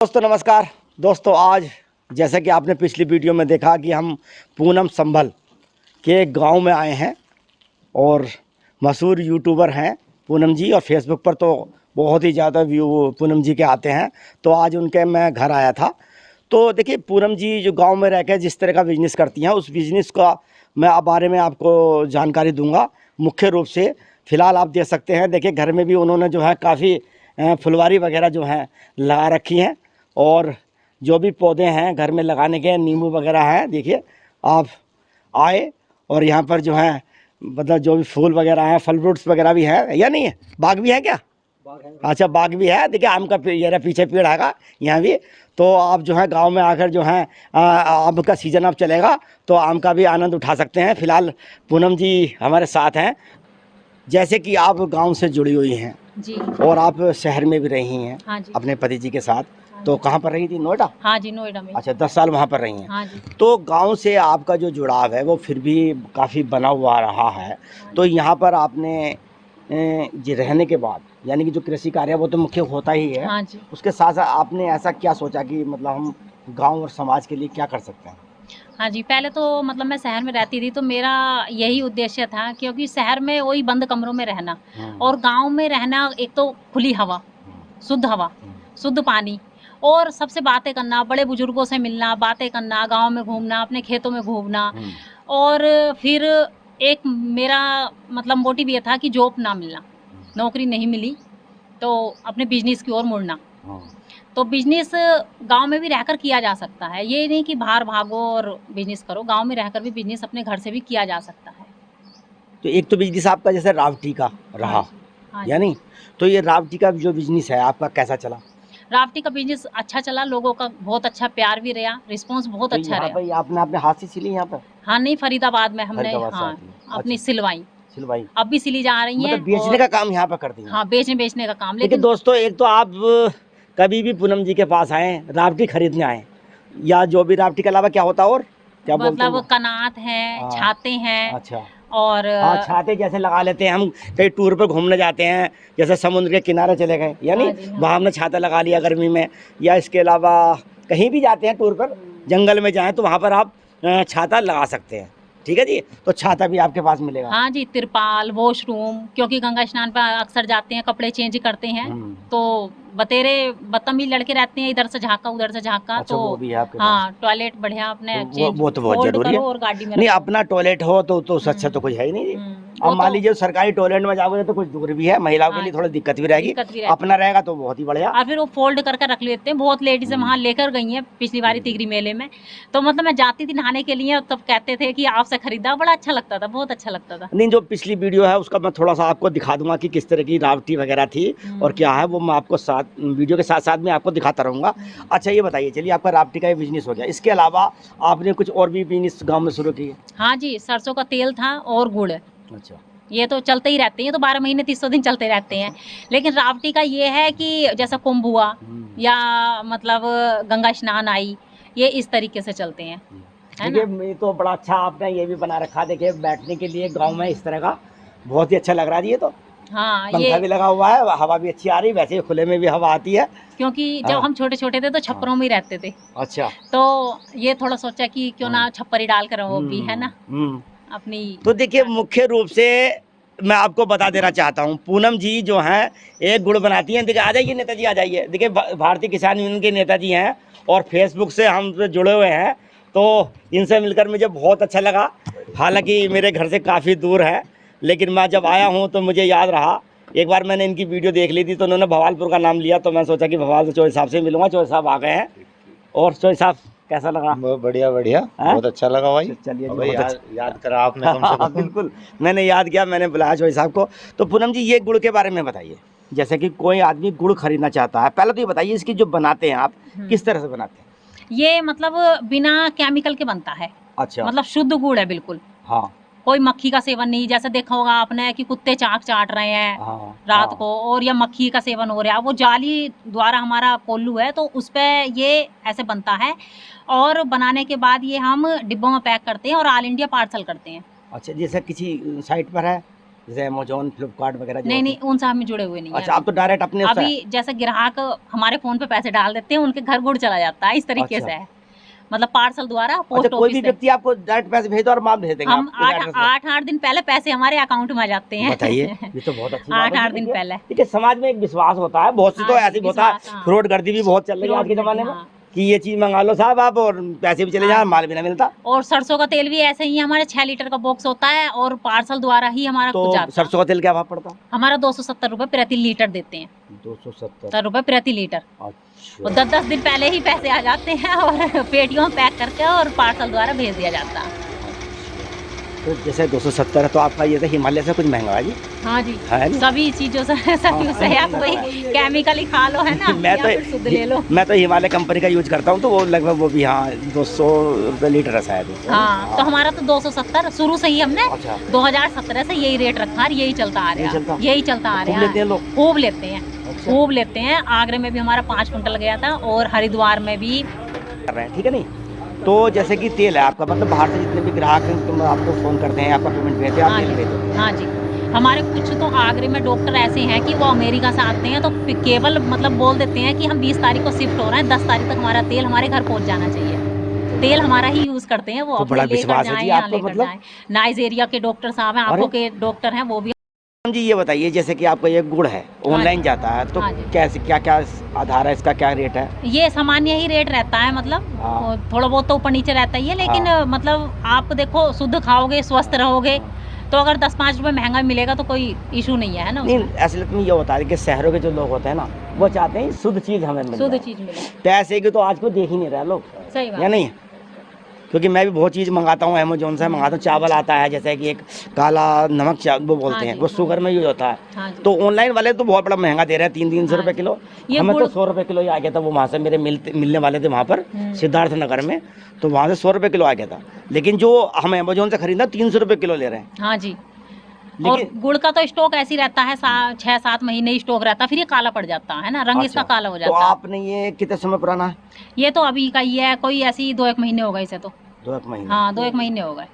दोस्तों नमस्कार। दोस्तों आज जैसा कि आपने पिछली वीडियो में देखा कि हम पूनम संभल के गांव में आए हैं और मशहूर यूट्यूबर हैं पूनम जी, और फेसबुक पर तो बहुत ही ज़्यादा व्यू पूनम जी के आते हैं। तो आज उनके मैं घर आया था। तो देखिए पूनम जी जो गांव में रह कर जिस तरह का बिज़नेस करती हैं उस बिज़नेस का मैं बारे में आपको जानकारी दूंगा। मुख्य रूप से फ़िलहाल आप देख सकते हैं, देखिए घर में भी उन्होंने जो है काफ़ी फुलवारी वगैरह जो है लगा रखी हैं, और जो भी पौधे हैं घर में लगाने के नींबू वगैरह हैं। देखिए आप आए और यहाँ पर जो है मतलब जो भी फूल वगैरह हैं, फल फ्रूट्स वगैरह भी हैं या नहीं है, बाग भी है क्या? बाग है। अच्छा बाग भी है। देखिए आम का ये पीछे पेड़ आएगा यहाँ भी। तो आप जो है गांव में आकर जो है आम का सीज़न अब चलेगा तो आम का भी आनंद उठा सकते हैं। फ़िलहाल पूनम जी हमारे साथ हैं। जैसे कि आप गांव से जुड़ी हुई हैं जी, और आप शहर में भी रही हैं। हाँ जी। अपने पति जी के साथ। तो कहाँ पर रही थी? नोएडा? हाँ जी, नोएडा में। अच्छा 10 साल वहाँ पर रही हैं। हाँ जी। तो गांव से आपका जो जुड़ाव है वो फिर भी काफ़ी बना हुआ रहा है। तो यहाँ पर आपने जी रहने के बाद यानी कि जो कृषि कार्य है वो तो मुख्य होता ही है। हाँ जी। उसके साथ साथ आपने ऐसा क्या सोचा कि मतलब हम गांव और समाज के लिए क्या कर सकते हैं? हाँ जी, पहले तो मतलब मैं शहर में रहती थी तो मेरा यही उद्देश्य था, क्योंकि शहर में वही बंद कमरों में रहना और गाँव में रहना, एक तो खुली हवा, हवा, शुद्ध पानी और सबसे बातें करना, बड़े बुजुर्गों से मिलना, बातें करना, गाँव में घूमना, अपने खेतों में घूमना। और फिर एक मेरा मतलब मोटिव ये था कि जॉब ना मिलना, नौकरी नहीं मिली तो अपने बिजनेस की ओर मुड़ना। तो बिजनेस गांव में भी रहकर किया जा सकता है, ये नहीं कि बाहर भागो और बिजनेस करो, गांव में रहकर भी बिजनेस अपने घर से भी किया जा सकता है। तो एक तो बिजनेस आपका जैसे रावटी का रहा, हाँ यानी तो ये रावटी का जो बिजनेस है आपका कैसा चला? राफ्टिंग का बिजनेस अच्छा चला, लोगों का बहुत अच्छा प्यार भी रहा, रिस्पांस बहुत तो अच्छा यहाँ रहा। पर आपने अपने हाथ से सिली यहाँ पर? हाँ नहीं, फरीदाबाद में हमने फरीदाबाद से हाँ आती है। अपनी अच्छा, सिलवाई, सिलवाई अब भी सिली जा रही हैं। मतलब बेचने और का काम यहाँ पर करती हैं? हाँ बेचने का काम। लेकिन लेकिन दोस्तों एक तो आप कभी भी पूनम जी के पास आए रावटी खरीदने आए या जो भी रावटी के अलावा क्या होता है और क्या बोलते हैं मतलब वो? कनात हैं, हाँ, छाते हैं अच्छा और हाँ छाते जैसे लगा लेते हैं हम कहीं टूर पर घूमने जाते हैं, जैसे समुद्र के किनारे चले गए यानी हाँ जी, हाँ। वहाँ हमने छाता लगा लिया गर्मी में, या इसके अलावा कहीं भी जाते हैं टूर पर, जंगल में जाएं तो वहाँ पर आप छाता लगा सकते हैं। ठीक है जी, तो छाता भी आपके पास मिलेगा। हाँ जी, तिरपाल, वॉशरूम, क्योंकि गंगा स्नान पर अक्सर जाते हैं, कपड़े चेंज करते हैं, तो बतेरे बदतमीज लड़के रहते हैं, इधर से झाँका उधर से झाँका। अच्छा, तो वो भी है आपके हाँ टॉयलेट बढ़िया अपने तो चेंज वो तो बहुत फोल्ड जरूरी है। करो और गाड़ी में नहीं रखो। अपना टॉयलेट हो तो उससे अच्छा तो कुछ है ही नहीं। अब वो मान तो लीजिए सरकारी टॉयलेट में जाओगे तो कुछ दूर भी है, महिलाओं के हाँ लिए जी, थोड़ी दिक्कत भी रहेगी। दिक्कत भी रहती अपना है। रहेगा तो बहुत ही बढ़िया। और फिर वो फोल्ड कर रख लेते हैं, बहुत लेडीज़ वहाँ लेकर गई हैं पिछली बारी तिगरी मेले में। तो मतलब मैं जाती थी नहाने के लिए, तब कहते थे कि आपसे खरीदा, बड़ा अच्छा लगता था, बहुत अच्छा लगता था। नहीं जो पिछली वीडियो है उसका मैं थोड़ा सा आपको दिखा दूंगा कि किस तरह की रावटी वगैरह थी और क्या है, वो मैं आपको साथ वीडियो के साथ साथ में आपको दिखाता रहूँगा। अच्छा ये बताइए, चलिए आपका रावटी का बिजनेस हो गया, इसके अलावा आपने कुछ और भी बिजनेस गाँव में शुरू किए? हाँ जी, सरसों का तेल था और गुड़। अच्छा ये तो चलते ही रहते हैं, तो 12 महीने 300 दिन चलते रहते हैं। लेकिन रावटी का ये है कि जैसा कुंभ हुआ या मतलब गंगा स्नान आई, ये इस तरीके से चलते हैं, है ना? देखिए ये तो बड़ा अच्छा आपने ये भी बना रखा, देखिए बैठने के लिए गांव में इस तरह का बहुत ही अच्छा लग रहा है जी। ये तो हाँ, पंखा ये भी लगा हुआ है, हवा भी अच्छी आ रही, वैसे खुले में भी हवा आती है। क्योंकि जब हाँ। हम छोटे-छोटे थे तो छप्परों में ही रहते थे। अच्छा तो ये थोड़ा सोचा कि क्यों ना छप्पर ही डाल कर वो भी, है ना? अपनी तो देखिए मुख्य रूप से मैं आपको बता देना चाहता हूँ, पूनम जी जो हैं एक गुड़ बनाती हैं। देखिए आ जाइए नेताजी, आ जाइए। देखिए भारतीय किसान यूनियन के नेताजी हैं और फेसबुक से हम जुड़े हुए हैं, तो इनसे मिलकर मुझे बहुत अच्छा लगा। हालांकि मेरे घर से काफ़ी दूर है, लेकिन मैं जब आया हूँ तो मुझे याद रहा, एक बार मैंने इनकी वीडियो देख ली थी तो उन्होंने भवालपुर का नाम लिया, तो मैं सोचा कि भवाल चौधरी साहब से मिलूंगा। चौधरी साहब आ गए हैं। और चौधरी साहब कैसा लगा? बहुत बढ़िया बढ़िया, बहुत अच्छा लगा भाई। चलिए भाई याद करा आपने कम से कम। बिल्कुल मैंने याद किया, मैंने बुलाया चौधरी साहब को। तो पूनम जी ये गुड़ के बारे में बताइए, जैसे कि कोई आदमी गुड़ खरीदना चाहता है, पहले तो ये बताइए इसकी जो बनाते हैं आप किस तरह से बनाते हैं? ये मतलब बिना केमिकल के बनता है। अच्छा मतलब शुद्ध गुड़ है बिल्कुल। हाँ कोई मक्खी का सेवन नहीं, जैसे देखा होगा आपने कि कुत्ते चाक चाट रहे हैं रात को, और या मक्खी का सेवन हो रहा है, वो जाली द्वारा हमारा कोल्लू है तो उस पे ये ऐसे बनता है। और बनाने के बाद ये हम डिब्बों में पैक करते हैं और ऑल इंडिया पार्सल करते हैं। अच्छा जैसे किसी साइट पर है जैसे अमेजोन, फ्लिपकार्ट वगैरह जो नहीं होते नहीं, उन साहब में जुड़े हुए नहीं हैं? है अच्छा, आप तो डायरेक्ट अपने उससे- अभी जैसे ग्राहक हमारे फोन पे पैसे डाल देते हैं, उनके घर गुड़ चला जाता है, इस तरीके अच्छा। से है, मतलब पार्सल द्वारा अच्छा, पोस्ट कोई भी ऑफिस से। व्यक्ति आपको डायरेक्ट पैसे भेज दो और आप भेज देंगे हम आप उस एड्रेस पर? 8 दिन पहले पैसे हमारे अकाउंट में आ जाते हैं। बताइए, ये तो बहुत अच्छी बात है। 8 दिन देखिए- पहले। देखिए, समाज में एक विश्वास होता है, बहुत सी तो हाँ जी, ऐसी होता है, विश्वास, हाँ। फ्रॉड गर्दी भी बहुत चल रही है आज के फ्रॉड जमाने में, हाँ। कि ये चीज मंगा लो साहब आप और पैसे भी चले हाँ जाए, जी। माल भी ना मिलता। और सरसों का तेल भी ऐसे ही है, हमारे 6 लीटर का बॉक्स होता है और पार्सल द्वारा ही हमारा तो जाता है। सरसों का तेल क्या भाव पड़ता? हमारा 270 रुपए प्रति लीटर देते हैं, 270। रुपए प्रति लीटर। अच्छा, और 10 दिन पहले ही पैसे आ जाते हैं और पेटियों में पैक करके और पार्सल द्वारा भेज दिया जाता है। तो जैसे 270 है तो आपका ये तो हिमालय से कुछ महंगा है जी? हाँ जी, है ना? सभी चीजों से सभी से आप वही केमिकल ही खा लो, है ना, मैं या फिर शुद्ध ले लो। मैं तो हिमालय कंपनी का यूज करता हूँ, तो वो लगभग वो भी हाँ 200 रुपये लीटर है शायद। हाँ, तो हमारा तो 270 शुरू से ही हमने अच्छा, 2017 से यही रेट रखा है, यही चलता आ यही चलता? रहा है, यही चलता आ खूब रहा लेते हैं है। लोग? खूब लेते हैं, अच्छा। खूब लेते हैं। आगरे में भी हमारा 5 कुंटल गया था और हरिद्वार में भी। कर रहे हैं, ठीक है नहीं? तो जैसे कि तेल है आपका, मतलब बाहर से जितने भी ग्राहक हैं तुम आपको फ़ोन करते हैं, आपका पेमेंट भेजते हैं, आप हाँ तेल जी, भेज दो। हाँ जी। हमारे कुछ तो आगरे में डॉक्टर ऐसे हैं कि वो अमेरिका से आते हैं, तो केवल मतलब बोल देते हैं कि हम 20 तारीख को शिफ्ट हो रहे हैं, 10 तारीख तक हमारा तेल हमारे घर पहुंच जाना चाहिए। तेल हमारा ही यूज करते हैं, वो तो अपने बड़ा लेकर विश्वास है जाएं जी यहाँ आपको, लेकर मतलब? जाएं। नाइजीरिया के डॉक्टर साहब हैं, आंखों के डॉक्टर हैं, वो भी। जी ये बताइए, जैसे कि आपका ये गुड़ है ऑनलाइन जी। जाता है, तो हाँ जी। कैसे क्या क्या आधार है इसका, क्या रेट है? ये सामान्य ही रेट रहता है, मतलब हाँ। थोड़ा बहुत तो ऊपर नीचे रहता ही है, लेकिन हाँ। मतलब आप देखो शुद्ध खाओगे, स्वस्थ रहोगे, तो अगर 10-5 रुपए महंगा मिलेगा तो कोई इशू नहीं है ना नहीं, उसमें। असलियत में ये होता है कि शहरों के जो लोग होते हैं ना, वो चाहते हैं शुद्ध चीज़ हमें मिल शुद्ध जाए। चीज मिले, पैसे की तो आज को देख ही नहीं रहे लोग, सही बात। या नहीं? क्योंकि मैं भी बहुत चीज़ मंगाता हूँ, अमेजोन से मंगाता हूँ, चावल आता है, जैसे कि एक काला नमक वो बोलते हाँ हैं, जी, वो हाँ। शुगर में यूज होता है। हाँ जी। तो ऑनलाइन वाले तो बहुत बड़ा महंगा दे रहे हैं, 300 हाँ रुपये जी। किलो। ये हमें तो गुड़- 100 रुपये किलो ही आ गया था, वो वहाँ से मेरे मिलने वाले थे वहाँ पर हम्म। सिद्धार्थ नगर में, तो वहाँ से 100 रुपये किलो आ गया था। लेकिन जो हम अमेजोन से खरीदा 300 रुपये किलो ले रहे हैं। हाँ जी। और लेकिन गुड़ का तो स्टॉक ऐसे ही रहता है, 6-7 महीने ही स्टॉक रहता है, फिर ये काला पड़ जाता है ना, रंग इसका अच्छा, काला हो तो जाता है। आपने ये कितने समय पुराना है? ये तो अभी का ही है, कोई ऐसे ही 2-1 महीने हो गए इसे तो। 2 महीने? हाँ, 2-1 महीने हो गए,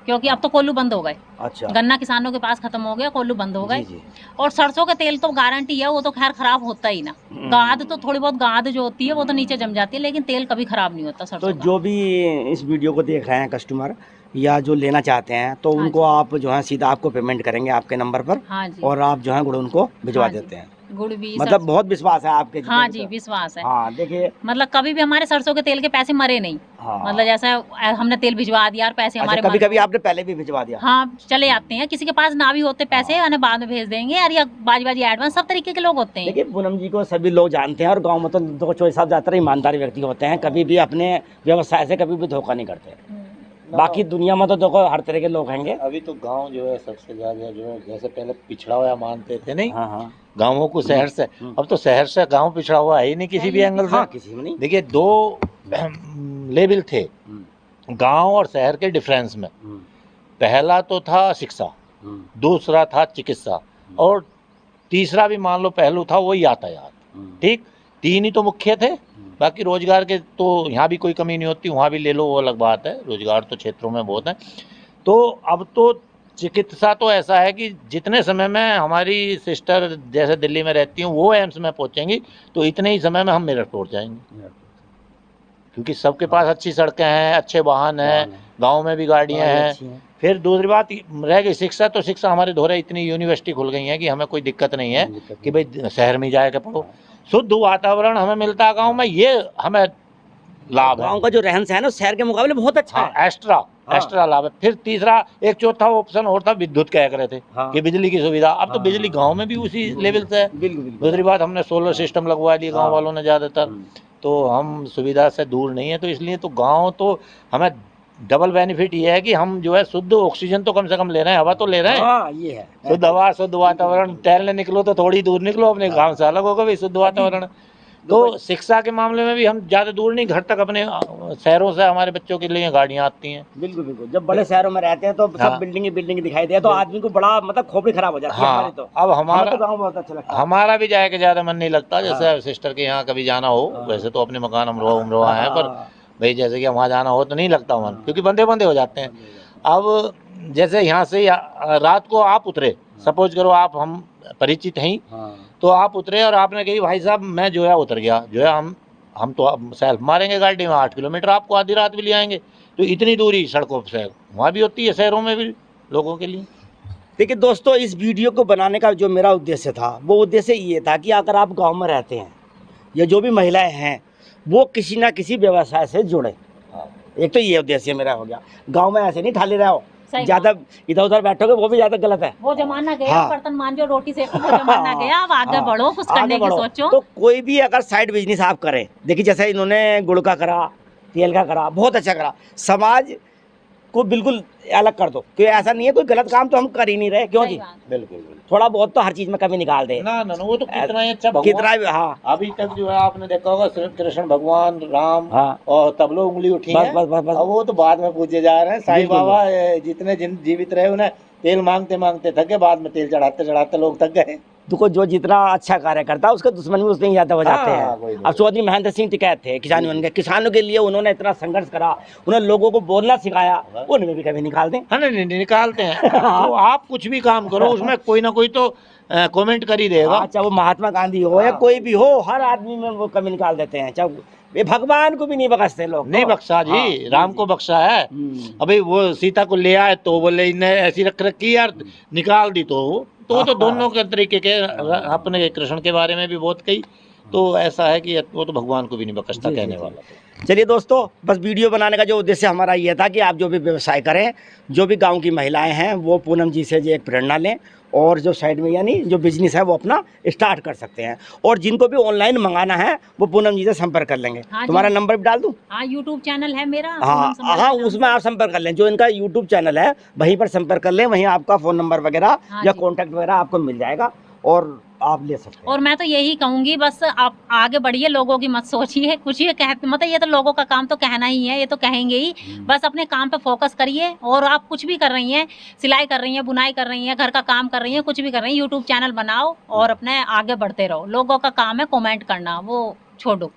क्योंकि अब तो कोल्लू बंद हो गए, अच्छा, गन्ना किसानों के पास खत्म हो गया, कोल्लू बंद हो गए। जी जी। और सरसों का तेल तो गारंटी है, वो तो खैर खराब होता ही ना। गाद तो थोड़ी बहुत गाद जो होती है वो तो नीचे जम जाती है, लेकिन तेल कभी खराब नहीं होता तो सरसों का। जो भी इस वीडियो को देख रहे हैं कस्टमर या जो लेना चाहते हैं, तो हाँ उनको आप जो है सीधा आपको पेमेंट करेंगे आपके नंबर पर, हाँ जी। और आप जो है गुड़ उनको भिजवा हाँ जी। देते हैं। गुड़ भी मतलब बहुत विश्वास है आपके जितने हाँ भी जी, तो- विश्वास है। हाँ देखिए, मतलब कभी भी हमारे सरसों के तेल के पैसे मरे नहीं। हाँ मतलब जैसा हमने तेल भिजवा दिया और पैसे अच्छा, हमारे कभी मर कभी गए। आपने पहले भी भिजवा दिया? हाँ, चले आते हैं, किसी के पास ना भी होते पैसे, हाँ। यानी बाद में भेज देंगे यार, या बाजी एडवांस, सब तरीके के लोग होते हैं। देखिए पूनम जी को सभी लोग जानते हैं, और गांव में तो दो चोई साहब ज़्यादातर ईमानदारी व्यक्ति होते हैं, कभी भी अपने व्यवसाय से कभी भी धोखा नहीं करते। बाकी दुनिया में तो देखो हर तरह के लोग होंगे। अभी तो गांव जो है सबसे ज्यादा जो है, जैसे पहले पिछड़ा हुआ मानते थे नहीं हाँ हाँ गांवों को शहर से, अब तो शहर से गांव पिछड़ा हुआ है ही नहीं किसी भी एंगल हाँ, से। किसी में नहीं। देखिए 2 लेवल थे गांव और शहर के डिफरेंस में। पहला तो था शिक्षा, दूसरा था चिकित्सा, और तीसरा भी मान लो पहलू था वो यातायात। ठीक, 3 ही तो मुख्य थे। बाकी रोजगार के तो यहाँ भी कोई कमी नहीं होती, वहाँ भी ले लो, वो अलग बात है, रोजगार तो क्षेत्रों में बहुत है। तो अब तो चिकित्सा तो ऐसा है कि जितने समय में हमारी सिस्टर जैसे दिल्ली में रहती हूँ वो एम्स में पहुँचेंगी, तो इतने ही समय में हम मेरठ पहुँच जाएंगे, क्योंकि सबके पास अच्छी सड़कें हैं, अच्छे वाहन हैं, गांव में भी गाड़ियां हैं। फिर दूसरी बात रह गई शिक्षा, तो शिक्षा हमारे धोरे इतनी यूनिवर्सिटी खुल गई है कि हमें कोई दिक्कत नहीं है कि भाई शहर में जाए के पढ़ो। शुद्ध वातावरण हमें मिलता है गांव में, ये हमें लाभ है। गांव का जो रहन सहन है शहर के मुकाबले बहुत अच्छा है। हाँ, एक्स्ट्रा लाभ है। फिर तीसरा एक चौथा ऑप्शन और था, विद्युत कह रहे थे हाँ। कि बिजली की सुविधा, अब तो बिजली गांव में भी उसी लेवल से है। बिल्कुल दूसरी बात हमने सोलर सिस्टम लगवा लिए गांव वालों ने ज़्यादातर, तो हम सुविधा से दूर नहीं है, तो इसलिए तो गांव तो हमें डबल बेनिफिट ये है कि हम जो है शुद्ध ऑक्सीजन तो कम से कम ले रहे हैं, हवा तो ले रहे हैं। हाँ, ये है शुद्ध हवा, शुद्ध वातावरण। टहलने निकलो तो थोड़ी दूर निकलो, अपने गांव से अलग होगा भी शुद्ध वातावरण। तो शिक्षा के मामले में भी हम ज़्यादा दूर नहीं, घर तक अपने शहरों से हमारे बच्चों के लिए गाड़ियाँ आती हैं। बिल्कुल बिल्कुल। जब बड़े शहरों में रहते हैं तो सब हाँ। बिल्डिंग दिखाई दे, तो आदमी को बड़ा मतलब खोपड़ी खराब हो जाती है हाँ, हमारी। तो अब हमें हमारा तो गाँव बहुत अच्छा लगता है। हमारा भी जाए के ज़्यादा मन नहीं लगता, जैसे हाँ। सिस्टर के यहाँ कभी जाना हो। हाँ। वैसे तो अपने मकान अमरोहा है, पर हाँ। भाई जैसे कि वहाँ जाना हो तो नहीं लगता मन, हाँ। क्योंकि बंदे हो जाते हैं। अब जैसे यहाँ से रात को आप उतरे सपोज करो आप हम परिचित हैं, तो आप उतरे और आपने कही भाई साहब मैं जो है उतर गया, जो है हम तो सेल्फ मारेंगे गाड़ी में, 8 किलोमीटर आपको आधी रात भी ले आएंगे। तो इतनी दूरी सड़कों से वहाँ भी होती है, शहरों में भी लोगों के लिए। देखिए दोस्तों, इस वीडियो को बनाने का जो मेरा उद्देश्य था, वो उद्देश्य ये था कि अगर आप गांव में रहते हैं या जो भी महिलाएं हैं वो किसी ना किसी व्यवसाय से जुड़े। एक तो ये उद्देश्य मेरा हो गया। गांव में ऐसे नहीं ठाले रहो, सही ज्यादा इधर उधर बैठोगे, वो भी ज्यादा गलत है। वो जमाना गया, हाँ। बर्तन मांजो रोटी सेको, वो जमाना गया। अब आगे हाँ, बढ़ो, कुछ आगे करने की बढ़ो। सोचो। तो कोई भी अगर साइड बिजनेस आप करें, देखिए जैसे इन्होंने गुड़ का करा, तेल का करा, बहुत अच्छा करा, समाज को बिल्कुल अलग कर दो कि ऐसा नहीं है कोई गलत काम तो हम कर ही नहीं रहे, क्यों सही जी? बात। बिल्कुल थोड़ा बहुत तो हर चीज में कमी निकाल दे। ना ना ना, वो तो कितना ही अच्छा भगवान, कितना भी, हाँ अभी तक जो है आपने देखा होगा सिर्फ कृष्ण भगवान, राम हाँ, और तब लोग उंगली उठी बस है। बस बस बस। अब वो तो बाद में पूछे जा रहे हैं। साईं बिल्कुल। बाबा जितने जीवित रहे उन्हें तेल मांगते मांगते थके, बाद में तेल चढ़ाते चढ़ाते लोग थक गए। देखो जो जितना अच्छा कार्य करता है उसके दुश्मन भी उतने ही ज्यादा हो जाते हाँ, हैं। वही, वही। अब चौधरी महेंद्र सिंह टिकैत थे, किसान बन गए, किसानों के लिए उन्होंने इतना संघर्ष करा, उन्होंने लोगों को बोलना सिखाया, उनमें भी कभी निकाल दें। हाँ नहीं निकालते हैं। तो आप कुछ भी काम करो उसमें कोई ना कोई तो कमेंट कर ही देगा। हाँ, चाहे वो महात्मा गांधी हो या कोई भी हो, हर आदमी में वो कमी निकाल देते हैं। चाहे ये भगवान को भी नहीं बख्शते लोग। नहीं बख्शा जी, हाँ, राम को बख्शा है। अभी वो सीता को ले आए तो बोले इन्हें ऐसी रख रखी यार, निकाल दी तो वो तो दोनों के तरीके के। अपने कृष्ण के बारे में भी बहुत कही, तो ऐसा है कि वो तो भगवान को भी नहीं बख्शता जी, कहने जी, वाला। चलिए दोस्तों, बस वीडियो बनाने का जो उद्देश्य हमारा ये था कि आप जो भी व्यवसाय करें, जो भी गांव की महिलाएं हैं वो पूनम जी से जो एक प्रेरणा लें, और जो साइड में यानी जो बिजनेस है वो अपना स्टार्ट कर सकते हैं। और जिनको भी ऑनलाइन मंगाना है वो पूनम जी से संपर्क कर लेंगे। हाँ जी। तुम्हारा नंबर भी डाल दूं? हाँ, यूट्यूब चैनल है मेरा। हाँ पूनम संभल हाँ, के नाम उसमें से। आप संपर्क कर लें। जो इनका यूट्यूब चैनल है वहीं पर संपर्क कर लें, वहीं आपका फ़ोन नंबर वगैरह हाँ या जी। कॉन्टैक्ट वगैरह आपको मिल जाएगा और आप ले सकते हैं। और मैं तो यही कहूंगी, बस आप आगे बढ़िए, लोगों की मत सोचिए कुछ। ये कहते मतलब ये तो लोगों का काम तो कहना ही है, ये तो कहेंगे ही। बस अपने काम पे फोकस करिए। और आप कुछ भी कर रही हैं, सिलाई कर रही हैं, बुनाई कर रही हैं, घर का काम कर रही हैं, कुछ भी कर रही हैं, यूट्यूब चैनल बनाओ और अपने आगे बढ़ते रहो। लोगों का काम है कमेंट करना, वो छोड़ो।